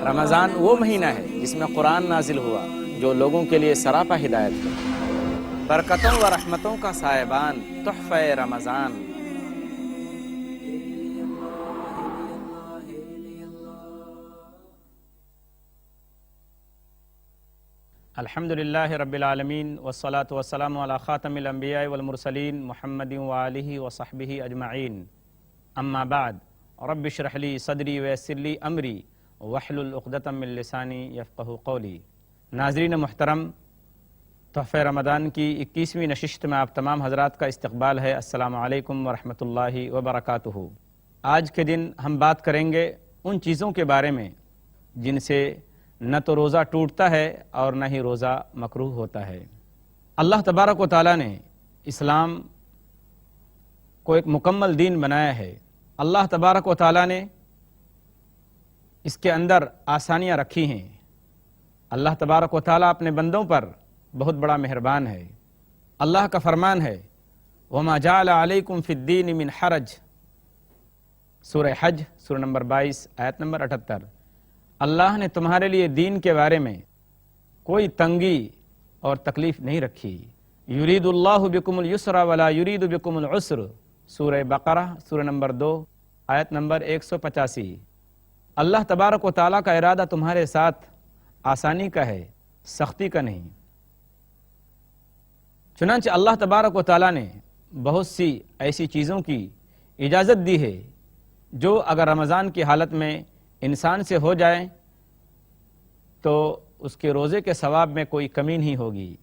رمضان وہ مہینہ ہے جس میں قرآن نازل ہوا، جو لوگوں کے لیے سراپا ہدایت ہے، برکتوں و رحمتوں کا سائبان، تحفہ رمضان۔ الحمد للہ رب العالمین والصلاة والسلام علی خاتم الانبیاء والمرسلین محمد وآلہ وصحبہ اجمعین، اما بعد، رب اشرح لی صدری ویسر لی امری واحلل عقدۃ من لسانی یفقہوا قولی۔ ناظرین محترم، تحفہ رمضان کی 21ویں نشست میں آپ تمام حضرات کا استقبال ہے۔ السلام علیکم ورحمۃ اللہ وبرکاتہ۔ آج کے دن ہم بات کریں گے ان چیزوں کے بارے میں جن سے نہ تو روزہ ٹوٹتا ہے اور نہ ہی روزہ مکروہ ہوتا ہے۔ اللہ تبارک و تعالیٰ نے اسلام کو ایک مکمل دین بنایا ہے۔ اللہ تبارک و تعالیٰ نے اس کے اندر آسانیاں رکھی ہیں۔ اللہ تبارک و تعالیٰ اپنے بندوں پر بہت بڑا مہربان ہے۔ اللہ کا فرمان ہے وَمَا جَعَلَ عَلَيْكُمْ فِي الدِّينِ مِنْ حَرَجٍ، سورہ حج سورہ نمبر 22 آیت نمبر 78۔ اللہ نے تمہارے لیے دین کے بارے میں کوئی تنگی اور تکلیف نہیں رکھی۔ یرید اللہ بکم الیسر ولا یرید بکم العسر، سورہ بقرہ سورہ نمبر 2 آیت نمبر 185۔ اللہ تبارک و تعالیٰ کا ارادہ تمہارے ساتھ آسانی کا ہے، سختی کا نہیں۔ چنانچہ اللہ تبارک و تعالیٰ نے بہت سی ایسی چیزوں کی اجازت دی ہے جو اگر رمضان کی حالت میں انسان سے ہو جائے تو اس کے روزے کے ثواب میں کوئی کمی نہیں ہوگی۔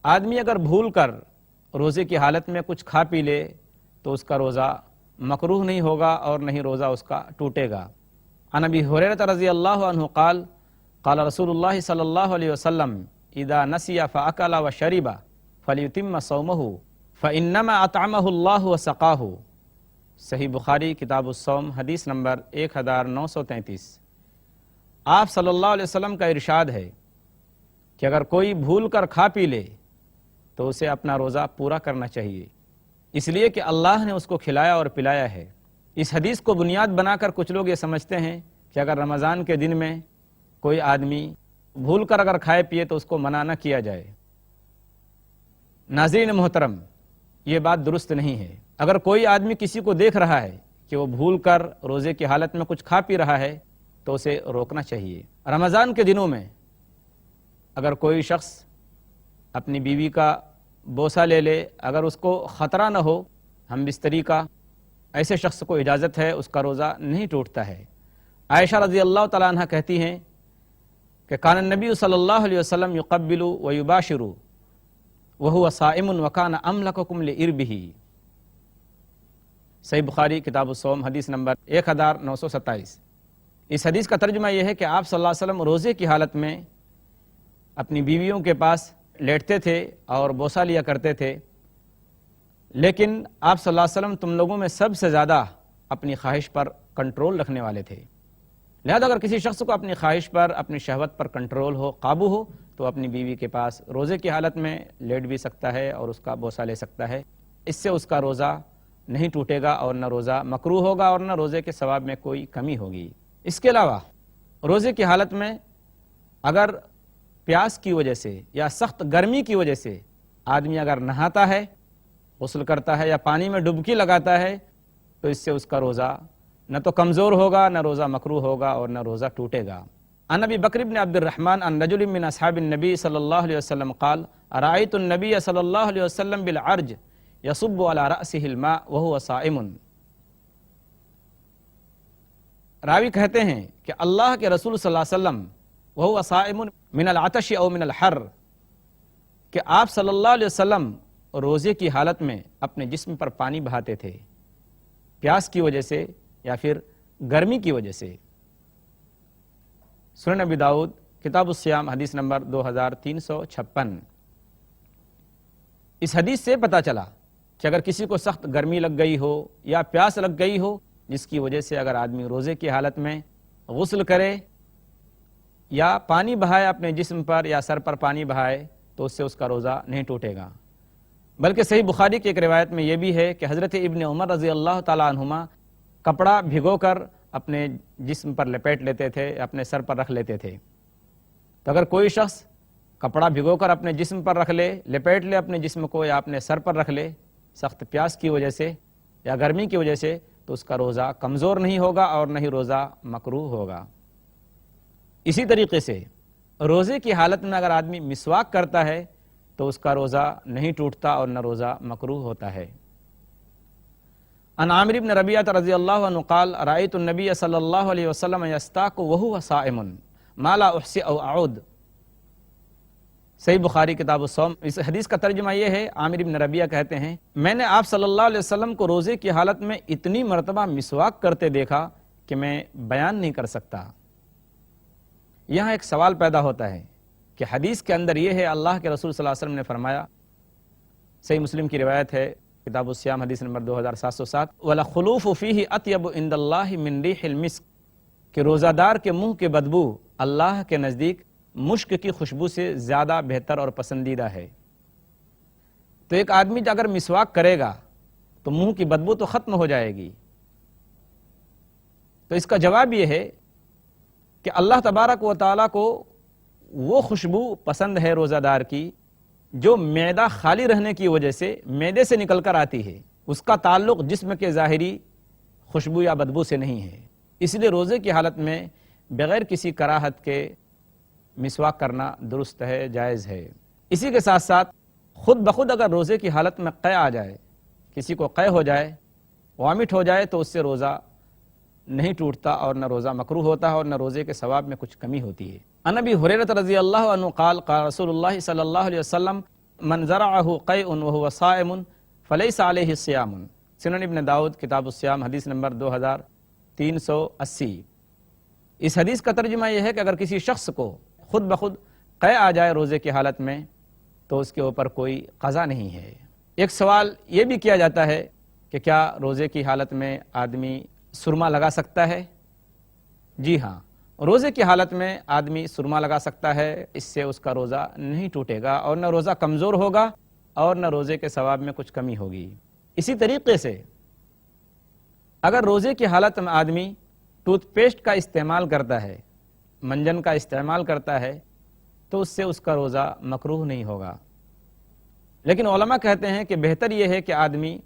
آدمی اگر بھول کر روزے کی حالت میں کچھ کھا پی لے تو اس کا روزہ مکروہ نہیں ہوگا اور نہ ہی روزہ اس کا ٹوٹے گا۔ عن ابی ہریرہ رضی اللہ عنہ قال قال رسول اللہ صلی اللہ علیہ وسلم اذا نسی فاکل وشرب فلیتم صومہ فانما اطعمہ اللہ وسقاہ، صحیح بخاری کتاب الصوم حدیث نمبر 1933۔ آپ صلی اللہ علیہ وسلم کا ارشاد ہے کہ اگر کوئی بھول کر کھا پی لے تو اسے اپنا روزہ پورا کرنا چاہیے، اس لیے کہ اللہ نے اس کو کھلایا اور پلایا ہے۔ اس حدیث کو بنیاد بنا کر کچھ لوگ یہ سمجھتے ہیں کہ اگر رمضان کے دن میں کوئی آدمی بھول کر اگر کھائے پیے تو اس کو منع نہ کیا جائے۔ ناظرین محترم، یہ بات درست نہیں ہے۔ اگر کوئی آدمی کسی کو دیکھ رہا ہے کہ وہ بھول کر روزے کی حالت میں کچھ کھا پی رہا ہے تو اسے روکنا چاہیے۔ رمضان کے دنوں میں اگر کوئی شخص اپنی بیوی کا بوسہ لے لے، اگر اس کو خطرہ نہ ہو ہم بستری کا، ایسے شخص کو اجازت ہے، اس کا روزہ نہیں ٹوٹتا ہے۔ عائشہ رضی اللہ تعالیٰ عنہ کہتی ہیں کہ کان النبی صلی اللہ علیہ وسلم یقبل ویباشر وہو صائم وکان املککم لعربہ، صحیح بخاری کتاب الصوم حدیث نمبر 1927۔ اس حدیث کا ترجمہ یہ ہے کہ آپ صلی اللہ علیہ وسلم روزے کی حالت میں اپنی بیویوں کے پاس لیٹتے تھے اور بوسہ لیا کرتے تھے، لیکن آپ صلی اللہ علیہ وسلم تم لوگوں میں سب سے زیادہ اپنی خواہش پر کنٹرول رکھنے والے تھے۔ لہذا اگر کسی شخص کو اپنی خواہش پر، اپنی شہوت پر کنٹرول ہو، قابو ہو، تو اپنی بیوی کے پاس روزے کی حالت میں لیٹ بھی سکتا ہے اور اس کا بوسہ لے سکتا ہے۔ اس سے اس کا روزہ نہیں ٹوٹے گا اور نہ روزہ مکروہ ہوگا اور نہ روزے کے ثواب میں کوئی کمی ہوگی۔ اس کے علاوہ روزے کی حالت میں اگر پیاس کی وجہ سے یا سخت گرمی کی وجہ سے آدمی اگر نہاتا ہے، غسل کرتا ہے یا پانی میں ڈبکی لگاتا ہے تو اس سے اس کا روزہ نہ تو کمزور ہوگا، نہ روزہ مکروہ ہوگا اور نہ روزہ ٹوٹے گا۔ عن ابی بکر بن عبد الرحمن عن رجل من اصحاب النبی صلی اللہ علیہ وسلم قال رأیت النبی صلی اللہ علیہ وسلم بالعرج یصب علی رأسہ الماء وہو صائم۔ راوی کہتے ہیں کہ اللہ کے رسول صلی اللہ علیہ وسلم وہو صائم من العطش او من الحر، کہ آپ صلی اللہ علیہ وسلم روزے کی حالت میں اپنے جسم پر پانی بہاتے تھے، پیاس کی وجہ سے یا پھر گرمی کی وجہ سے۔ سنن ابی داؤد کتاب الصیام حدیث نمبر 2356۔ اس حدیث سے پتہ چلا کہ اگر کسی کو سخت گرمی لگ گئی ہو یا پیاس لگ گئی ہو جس کی وجہ سے اگر آدمی روزے کی حالت میں غسل کرے یا پانی بہائے اپنے جسم پر یا سر پر پانی بہائے تو اس سے اس کا روزہ نہیں ٹوٹے گا۔ بلکہ صحیح بخاری کی ایک روایت میں یہ بھی ہے کہ حضرت ابن عمر رضی اللہ تعالیٰ عنہما کپڑا بھگو کر اپنے جسم پر لپیٹ لیتے تھے، اپنے سر پر رکھ لیتے تھے۔ تو اگر کوئی شخص کپڑا بھگو کر اپنے جسم پر رکھ لے، لپیٹ لے اپنے جسم کو یا اپنے سر پر رکھ لے سخت پیاس کی وجہ سے یا گرمی کی وجہ سے، تو اس کا روزہ کمزور نہیں ہوگا اور نہ ہی روزہ مکروہ ہوگا۔ اسی طریقے سے روزے کی حالت میں اگر آدمی مسواک کرتا ہے تو اس کا روزہ نہیں ٹوٹتا اور نہ روزہ مکروہ ہوتا ہے۔ عن عامر بن ربیعہ رضی اللہ عنہ قال رأیت النبی صلی اللہ علیہ وسلم یستاق وہو صائم ما لا احصی او اعود۔ صحیح بخاری کتاب الصوم۔ اس حدیث کا ترجمہ یہ ہے، عامر بن ربیعہ کہتے ہیں میں نے آپ صلی اللہ علیہ وسلم کو روزے کی حالت میں اتنی مرتبہ مسواک کرتے دیکھا کہ میں بیان نہیں کر سکتا۔ یہاں ایک سوال پیدا ہوتا ہے کہ حدیث کے اندر یہ ہے اللہ کے رسول صلی اللہ علیہ وسلم نے فرمایا، صحیح مسلم کی روایت ہے کتاب الصیام حدیث نمبر 2707، وَلَخُلُوفُ فِيهِ أَطْيَبُ عِنْدَ اللَّهِ مِنْ رِيحِ الْمِسْكِ، کہ روزہ دار کے منہ کی بدبو اللہ کے نزدیک مشک کی خوشبو سے زیادہ بہتر اور پسندیدہ ہے۔ تو ایک آدمی اگر مسواک کرے گا تو منہ کی بدبو تو ختم ہو جائے گی۔ تو اس کا جواب یہ ہے کہ اللہ تبارک و تعالیٰ کو وہ خوشبو پسند ہے روزہ دار کی جو معدہ خالی رہنے کی وجہ سے معدے سے نکل کر آتی ہے، اس کا تعلق جسم کے ظاہری خوشبو یا بدبو سے نہیں ہے۔ اس لیے روزے کی حالت میں بغیر کسی کراہت کے مسواک کرنا درست ہے، جائز ہے۔ اسی کے ساتھ ساتھ خود بخود اگر روزے کی حالت میں قے آ جائے، کسی کو قے ہو جائے، وامٹ ہو جائے، تو اس سے روزہ نہیں ٹوٹتا اور نہ روزہ مکروہ ہوتا ہے اور نہ روزے کے ثواب میں کچھ کمی ہوتی ہے۔ عن ابی ہریرہ رضی اللہ عنہ قال قال رسول اللہ صلی اللہ علیہ وسلم من زرعہ قیء وہو صائم فلیس علیہ صیام۔ سنن ابن داؤد کتاب الصیام حدیث نمبر 2380۔ اس حدیث کا ترجمہ یہ ہے کہ اگر کسی شخص کو خود بخود قے آ جائے روزے کی حالت میں تو اس کے اوپر کوئی قضا نہیں ہے۔ ایک سوال یہ بھی کیا جاتا ہے کہ کیا روزے کی حالت میں آدمی سرما لگا سکتا ہے؟ جی ہاں، روزے کی حالت میں آدمی سرما لگا سکتا ہے، اس سے اس کا روزہ نہیں ٹوٹے گا اور نہ روزہ کمزور ہوگا اور نہ روزے کے ثواب میں کچھ کمی ہوگی۔ اسی طریقے سے اگر روزے کی حالت میں آدمی ٹوتھ پیسٹ کا استعمال کرتا ہے، منجن کا استعمال کرتا ہے، تو اس سے اس کا روزہ مکروہ نہیں ہوگا۔ لیکن علماء کہتے ہیں کہ بہتر یہ ہے کہ آدمی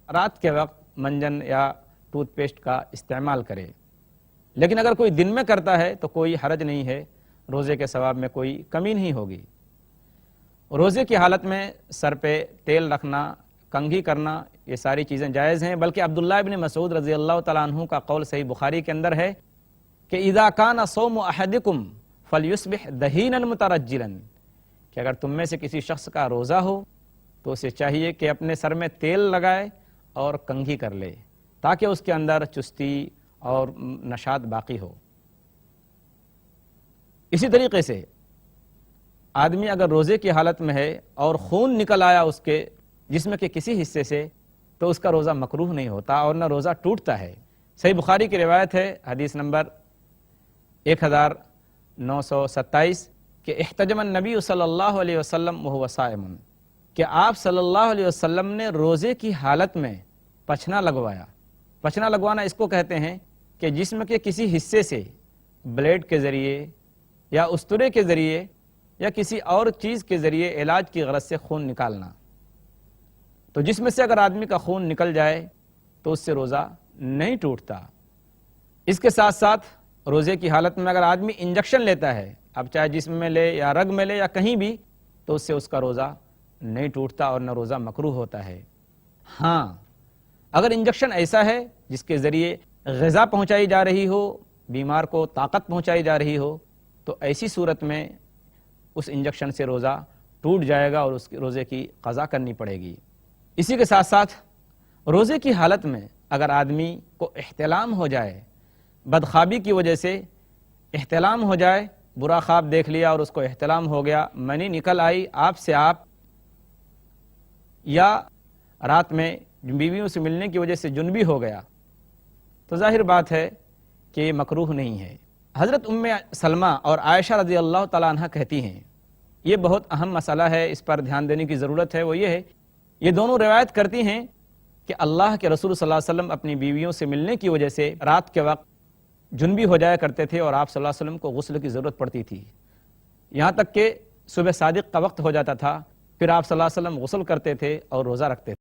رات کے وقت منجن یا ٹوتھ پیسٹ کا استعمال کرے، لیکن اگر کوئی دن میں کرتا ہے تو کوئی حرج نہیں ہے، روزے کے ثواب میں کوئی کمی نہیں ہوگی۔ روزے کی حالت میں سر پہ تیل رکھنا، کنگھی کرنا، یہ ساری چیزیں جائز ہیں، بلکہ عبداللہ ابن مسعود رضی اللہ تعالیٰ عنہ کا قول صحیح بخاری کے اندر ہے کہ اذا کان صوم احدکم فلیصبح دہینا مترجلا، کہ اگر تم میں سے کسی شخص کا روزہ ہو تو اسے چاہیے کہ اپنے سر میں تیل لگائے اور کنگھی کر لے تاکہ اس کے اندر چستی اور نشاط باقی ہو۔ اسی طریقے سے آدمی اگر روزے کی حالت میں ہے اور خون نکل آیا اس کے جسم کے کسی حصے سے تو اس کا روزہ مکروہ نہیں ہوتا اور نہ روزہ ٹوٹتا ہے۔ صحیح بخاری کی روایت ہے حدیث نمبر 1927 کہ احتجم النبی صلی اللہ علیہ وسلم وہو صائم، کہ آپ صلی اللہ علیہ وسلم نے روزے کی حالت میں پچھنا لگوایا۔ پچھنا لگوانا اس کو کہتے ہیں کہ جسم کے کسی حصے سے بلیڈ کے ذریعے یا استرے کے ذریعے یا کسی اور چیز کے ذریعے علاج کی غرض سے خون نکالنا۔ تو جسم سے اگر آدمی کا خون نکل جائے تو اس سے روزہ نہیں ٹوٹتا۔ اس کے ساتھ ساتھ روزے کی حالت میں اگر آدمی انجیکشن لیتا ہے، اب چاہے جسم میں لے یا رگ میں لے یا کہیں بھی، تو اس سے اس کا روزہ نہیں ٹوٹتا اور نہ روزہ مکروہ ہوتا ہے۔ ہاں، اگر انجیکشن ایسا ہے جس کے ذریعے غذا پہنچائی جا رہی ہو، بیمار کو طاقت پہنچائی جا رہی ہو، تو ایسی صورت میں اس انجیکشن سے روزہ ٹوٹ جائے گا اور اس روزے کی قضا کرنی پڑے گی۔ اسی کے ساتھ ساتھ روزے کی حالت میں اگر آدمی کو احتلام ہو جائے، بدخوابی کی وجہ سے احتلام ہو جائے، برا خواب دیکھ لیا اور اس کو احتلام ہو گیا، منی نکل آئی آپ سے آپ، یا رات میں بیویوں سے ملنے کی وجہ سے جنبی ہو گیا، تو ظاہر بات ہے کہ یہ مکروہ نہیں ہے۔ حضرت ام سلمہ اور عائشہ رضی اللہ تعالیٰ عنہ کہتی ہیں، یہ بہت اہم مسئلہ ہے، اس پر دھیان دینے کی ضرورت ہے، وہ یہ ہے، یہ دونوں روایت کرتی ہیں کہ اللہ کے رسول صلی اللہ علیہ وسلم اپنی بیویوں سے ملنے کی وجہ سے رات کے وقت جنبی ہو جایا کرتے تھے اور آپ صلی اللہ علیہ وسلم کو غسل کی ضرورت پڑتی تھی، یہاں تک کہ صبح صادق کا وقت ہو جاتا تھا، پھر آپ صلی اللہ علیہ وسلم غسل کرتے تھے اور روزہ رکھتے تھے۔